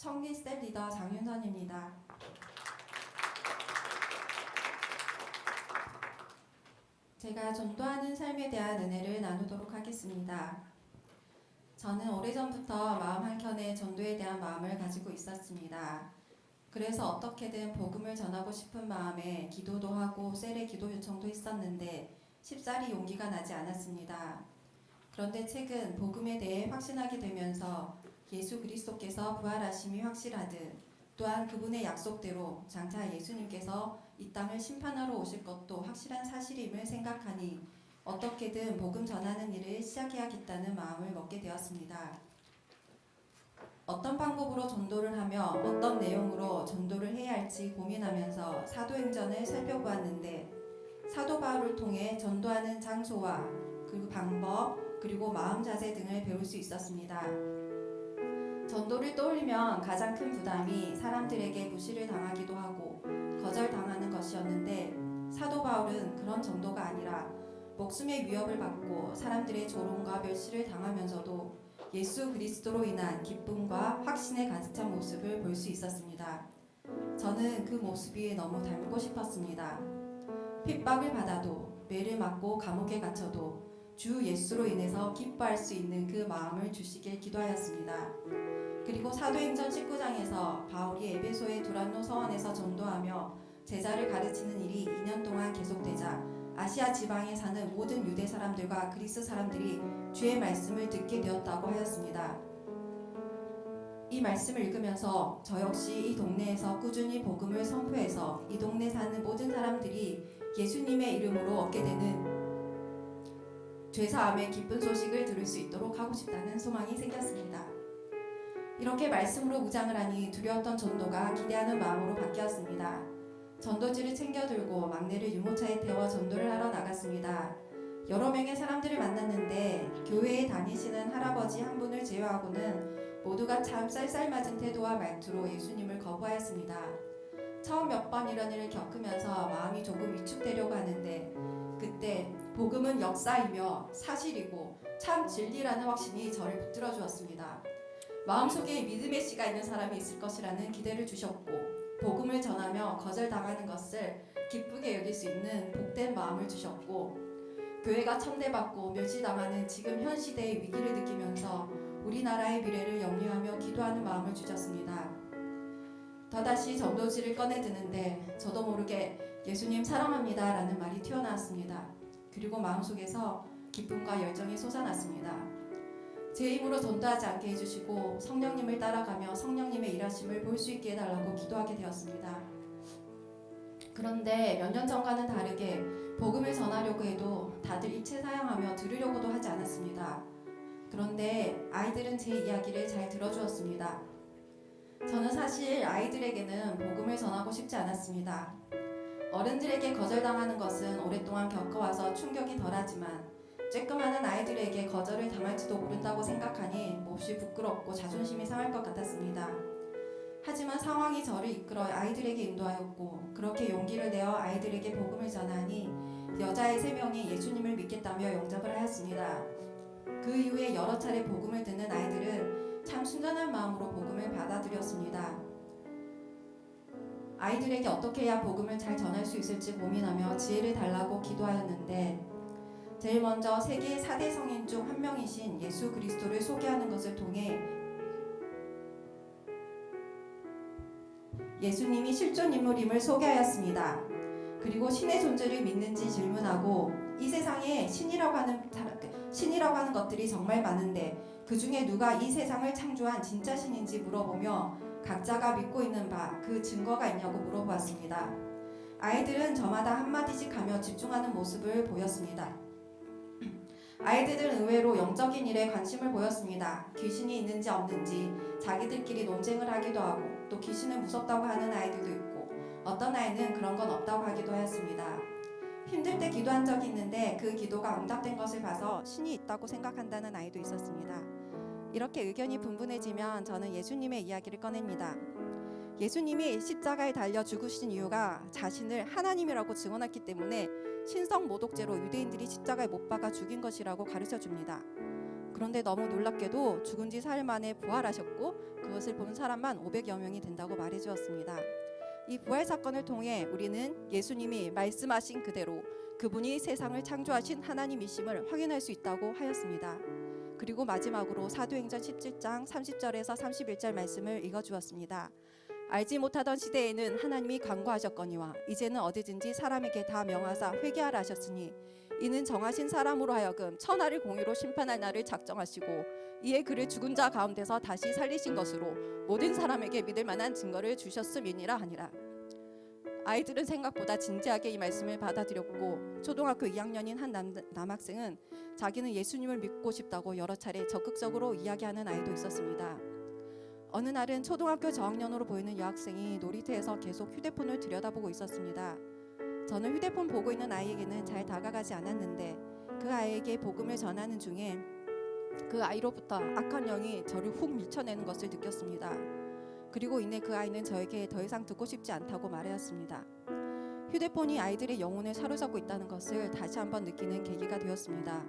청기셀 리더 장윤선입니다. 제가 전도하는 삶에 대한 은혜를 나누도록 하겠습니다. 저는 오래전부터 마음 한켠에 전도에 대한 마음을 가지고 있었습니다. 그래서 어떻게든 복음을 전하고 싶은 마음에 기도도 하고 셀에 기도 요청도 했었는데 쉽사리 용기가 나지 않았습니다. 그런데 최근 복음에 대해 확신하게 되면서 예수 그리스도께서 부활하심이 확실하듯 또한 그분의 약속대로 장차 예수님께서 이 땅을 심판하러 오실 것도 확실한 사실임을 생각하니 어떻게든 복음 전하는 일을 시작해야겠다는 마음을 먹게 되었습니다. 어떤 방법으로 전도를 하며 어떤 내용으로 전도를 해야 할지 고민하면서 사도행전을 살펴보았는데 사도 바울을 통해 전도하는 장소와 그리고 방법 그리고 마음 자세 등을 배울 수 있었습니다. 전도를 떠올리면 가장 큰 부담이 사람들에게 무시를 당하기도 하고 거절당하는 것이었는데 사도 바울은 그런 정도가 아니라 목숨의 위협을 받고 사람들의 조롱과 멸시를 당하면서도 예수 그리스도로 인한 기쁨과 확신에 가득 찬 모습을 볼 수 있었습니다. 저는 그 모습이 너무 닮고 싶었습니다. 핍박을 받아도 매를 맞고 감옥에 갇혀도 주 예수로 인해서 기뻐할 수 있는 그 마음을 주시길 기도하였습니다. 그리고 사도행전 19장에서 바울이 에베소의 두란노 서원에서 전도하며 제자를 가르치는 일이 2년 동안 계속되자 아시아 지방에 사는 모든 유대 사람들과 그리스 사람들이 주의 말씀을 듣게 되었다고 하였습니다. 이 말씀을 읽으면서 저 역시 이 동네에서 꾸준히 복음을 선포해서 이 동네 사는 모든 사람들이 예수님의 이름으로 얻게 되는 죄사함의 기쁜 소식을 들을 수 있도록 하고 싶다는 소망이 생겼습니다. 이렇게 말씀으로 무장을 하니 두려웠던 전도가 기대하는 마음으로 바뀌었습니다. 전도지를 챙겨들고 막내를 유모차에 태워 전도를 하러 나갔습니다. 여러 명의 사람들을 만났는데 교회에 다니시는 할아버지 한 분을 제외하고는 모두가 참 쌀쌀맞은 태도와 말투로 예수님을 거부하였습니다. 처음 몇 번 이런 일을 겪으면서 마음이 조금 위축되려고 하는데 그때 복음은 역사이며 사실이고 참 진리라는 확신이 저를 붙들어 주었습니다. 마음속에 믿음의 씨가 있는 사람이 있을 것이라는 기대를 주셨고 복음을 전하며 거절당하는 것을 기쁘게 여길 수 있는 복된 마음을 주셨고 교회가 천대받고 멸시당하는 지금 현 시대의 위기를 느끼면서 우리나라의 미래를 염려하며 기도하는 마음을 주셨습니다. 또다시 전도지를 꺼내드는데 저도 모르게 예수님 사랑합니다 라는 말이 튀어나왔습니다. 그리고 마음속에서 기쁨과 열정이 솟아났습니다. 제 힘으로 전도하지 않게 해주시고 성령님을 따라가며 성령님의 일하심을 볼 수 있게 해달라고 기도하게 되었습니다. 그런데 몇 년 전과는 다르게 복음을 전하려고 해도 다들 입체 사양하며 들으려고도 하지 않았습니다. 그런데 아이들은 제 이야기를 잘 들어주었습니다. 저는 사실 아이들에게는 복음을 전하고 싶지 않았습니다. 어른들에게 거절당하는 것은 오랫동안 겪어와서 충격이 덜하지만 쬐끔하는 아이들에게 거절을 당할지도 모른다고 생각하니 몹시 부끄럽고 자존심이 상할 것 같았습니다. 하지만 상황이 저를 이끌어 아이들에게 인도하였고 그렇게 용기를 내어 아이들에게 복음을 전하니 여자애 3명이 예수님을 믿겠다며 영접을 하였습니다. 그 이후에 여러 차례 복음을 듣는 아이들은 참 순전한 마음으로 복음을 받아들였습니다. 아이들에게 어떻게 해야 복음을 잘 전할 수 있을지 고민하며 지혜를 달라고 기도하였는데 제일 먼저 세계 4대 성인 중 한 명이신 예수 그리스도를 소개하는 것을 통해 예수님이 실존 인물임을 소개하였습니다. 그리고 신의 존재를 믿는지 질문하고 이 세상에 신이라고 하는 것들이 정말 많은데 그 중에 누가 이 세상을 창조한 진짜 신인지 물어보며 각자가 믿고 있는 바 그 증거가 있냐고 물어보았습니다. 아이들은 저마다 한마디씩 하며 집중하는 모습을 보였습니다. 아이들은 의외로 영적인 일에 관심을 보였습니다. 귀신이 있는지 없는지 자기들끼리 논쟁을 하기도 하고 또 귀신을 무섭다고 하는 아이들도 있고 어떤 아이는 그런 건 없다고 하기도 하였습니다. 힘들 때 기도한 적이 있는데 그 기도가 응답된 것을 봐서 신이 있다고 생각한다는 아이도 있었습니다. 이렇게 의견이 분분해지면 저는 예수님의 이야기를 꺼냅니다. 예수님이 십자가에 달려 죽으신 이유가 자신을 하나님이라고 증언했기 때문에 신성 모독죄로 유대인들이 십자가에 못 박아 죽인 것이라고 가르쳐 줍니다. 그런데 너무 놀랍게도 죽은 지 사흘 만에 부활하셨고 그것을 본 사람만 500여 명이 된다고 말해 주었습니다. 이 부활 사건을 통해 우리는 예수님이 말씀하신 그대로 그분이 세상을 창조하신 하나님이심을 확인할 수 있다고 하였습니다. 그리고 마지막으로 사도행전 17장 30절에서 31절 말씀을 읽어주었습니다. 알지 못하던 시대에는 하나님이 간구하셨거니와 이제는 어디든지 사람에게 다 명하사 회개하라 하셨으니 이는 정하신 사람으로 하여금 천하를 공의로 심판할 날을 작정하시고 이에 그를 죽은 자 가운데서 다시 살리신 것으로 모든 사람에게 믿을 만한 증거를 주셨음이니라 하니라. 아이들은 생각보다 진지하게 이 말씀을 받아들였고 초등학교 2학년인 한 남학생은 자기는 예수님을 믿고 싶다고 여러 차례 적극적으로 이야기하는 아이도 있었습니다. 어느 날은 초등학교 저학년으로 보이는 여학생이 놀이터에서 계속 휴대폰을 들여다보고 있었습니다. 저는 휴대폰 보고 있는 아이에게는 잘 다가가지 않았는데 그 아이에게 복음을 전하는 중에 그 아이로부터 악한 영이 저를 훅 밀쳐내는 것을 느꼈습니다. 그리고 이내 그 아이는 저에게 더 이상 듣고 싶지 않다고 말하였습니다. 휴대폰이 아이들의 영혼을 사로잡고 있다는 것을 다시 한번 느끼는 계기가 되었습니다.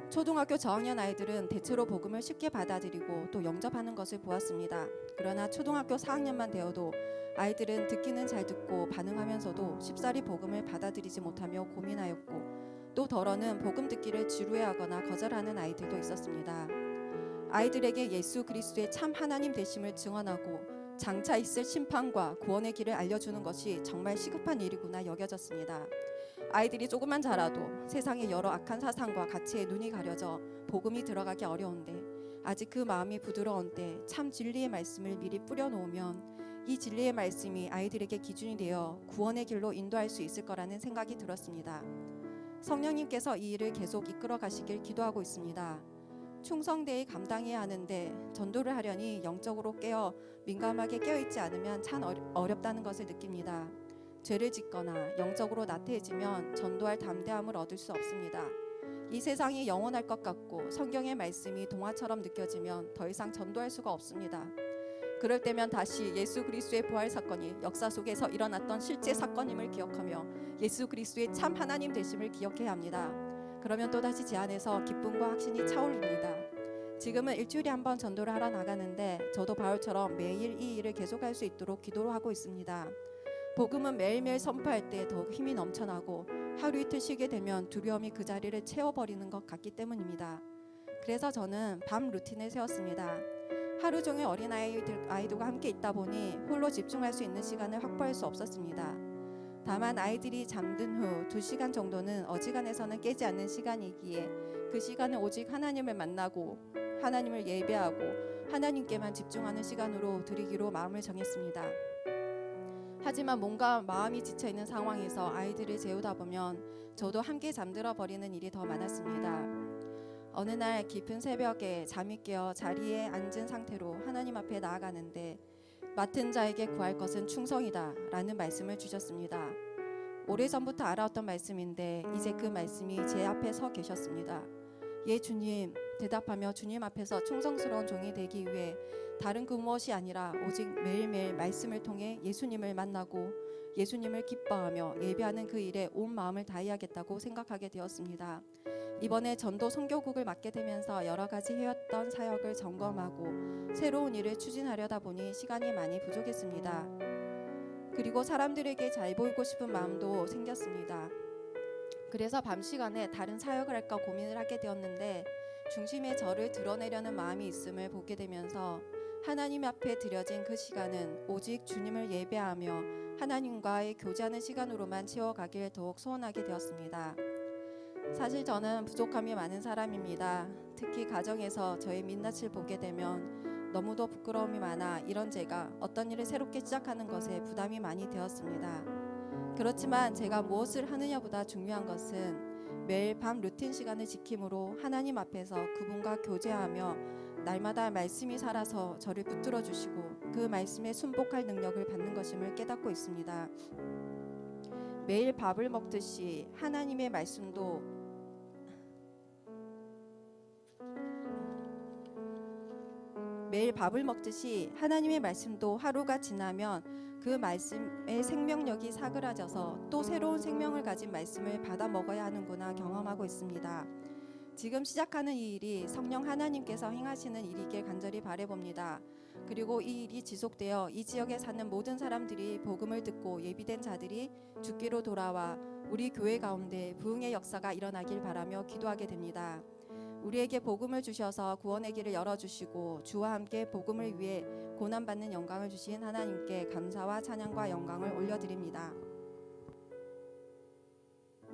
초등학교 저학년 아이들은 대체로 복음을 쉽게 받아들이고 또 영접하는 것을 보았습니다. 그러나 초등학교 4학년만 되어도 아이들은 듣기는 잘 듣고 반응하면서도 쉽사리 복음을 받아들이지 못하며 고민하였고 또 덜어는 복음 듣기를 지루해하거나 거절하는 아이들도 있었습니다. 아이들에게 예수 그리스도의 참 하나님 되심을 증언하고 장차 있을 심판과 구원의 길을 알려주는 것이 정말 시급한 일이구나 여겨졌습니다. 아이들이 조금만 자라도 세상의 여러 악한 사상과 가치에 눈이 가려져 복음이 들어가기 어려운데 아직 그 마음이 부드러운 때 참 진리의 말씀을 미리 뿌려놓으면 이 진리의 말씀이 아이들에게 기준이 되어 구원의 길로 인도할 수 있을 거라는 생각이 들었습니다. 성령님께서 이 일을 계속 이끌어 가시길 기도하고 있습니다. 충성되이 감당해야 하는데 전도를 하려니 영적으로 깨어 민감하게 깨어있지 않으면 참 어렵다는 것을 느낍니다. 죄를 짓거나 영적으로 나태해지면 전도할 담대함을 얻을 수 없습니다. 이 세상이 영원할 것 같고 성경의 말씀이 동화처럼 느껴지면 더 이상 전도할 수가 없습니다. 그럴 때면 다시 예수 그리스도의 부활 사건이 역사 속에서 일어났던 실제 사건임을 기억하며 예수 그리스도의 참 하나님 되심을 기억해야 합니다. 그러면 또다시 제 안에서 기쁨과 확신이 차오릅니다. 지금은 일주일에 한 번 전도를 하러 나가는데 저도 바울처럼 매일 이 일을 계속할 수 있도록 기도를 하고 있습니다. 복음은 매일매일 선포할 때 더욱 힘이 넘쳐나고 하루 이틀 쉬게 되면 두려움이 그 자리를 채워버리는 것 같기 때문입니다. 그래서 저는 밤 루틴을 세웠습니다. 하루 종일 어린아이들과 함께 있다 보니 홀로 집중할 수 있는 시간을 확보할 수 없었습니다. 다만 아이들이 잠든 후 2시간 정도는 어지간해서는 깨지 않는 시간이기에 그 시간은 오직 하나님을 만나고 하나님을 예배하고 하나님께만 집중하는 시간으로 드리기로 마음을 정했습니다. 하지만 뭔가 마음이 지쳐있는 상황에서 아이들을 재우다 보면 저도 함께 잠들어 버리는 일이 더 많았습니다. 어느 날 깊은 새벽에 잠이 깨어 자리에 앉은 상태로 하나님 앞에 나아가는데 맡은 자에게 구할 것은 충성이다 라는 말씀을 주셨습니다. 오래전부터 알아왔던 말씀인데 이제 그 말씀이 제 앞에 서 계셨습니다. 예 주님, 대답하며 주님 앞에서 충성스러운 종이 되기 위해 다른 그 무엇이 아니라 오직 매일매일 말씀을 통해 예수님을 만나고 예수님을 기뻐하며 예배하는 그 일에 온 마음을 다해야겠다고 생각하게 되었습니다. 이번에 전도 선교국을 맡게 되면서 여러 가지 해왔던 사역을 점검하고 새로운 일을 추진하려다 보니 시간이 많이 부족했습니다. 그리고 사람들에게 잘 보이고 싶은 마음도 생겼습니다. 그래서 밤 시간에 다른 사역을 할까 고민을 하게 되었는데 중심에 저를 드러내려는 마음이 있음을 보게 되면서 하나님 앞에 드려진 그 시간은 오직 주님을 예배하며 하나님과의 교제하는 시간으로만 채워가길 더욱 소원하게 되었습니다. 사실 저는 부족함이 많은 사람입니다. 특히 가정에서 저의 민낯을 보게 되면 너무도 부끄러움이 많아 이런 제가 어떤 일을 새롭게 시작하는 것에 부담이 많이 되었습니다. 그렇지만 제가 무엇을 하느냐보다 중요한 것은 매일 밤 루틴 시간을 지킴으로 하나님 앞에서 그분과 교제하며 날마다 말씀이 살아서 저를 붙들어 주시고 그 말씀에 순복할 능력을 받는 것임을 깨닫고 있습니다. 매일 밥을 먹듯이 하나님의 말씀도 하나님의 말씀도 하루가 지나면 그 말씀의 생명력이 사그라져서 또 새로운 생명을 가진 말씀을 받아 먹어야 하는구나 경험하고 있습니다. 지금 시작하는 이 일이 성령 하나님께서 행하시는 일이길 간절히 바라봅니다. 그리고 이 일이 지속되어 이 지역에 사는 모든 사람들이 복음을 듣고 예비된 자들이 죽기로 돌아와 우리 교회 가운데 부흥의 역사가 일어나길 바라며 기도하게 됩니다. 우리에게 복음을 주셔서 구원의 길을 열어주시고 주와 함께 복음을 위해 고난받는 영광을 주신 하나님께 감사와 찬양과 영광을 올려드립니다.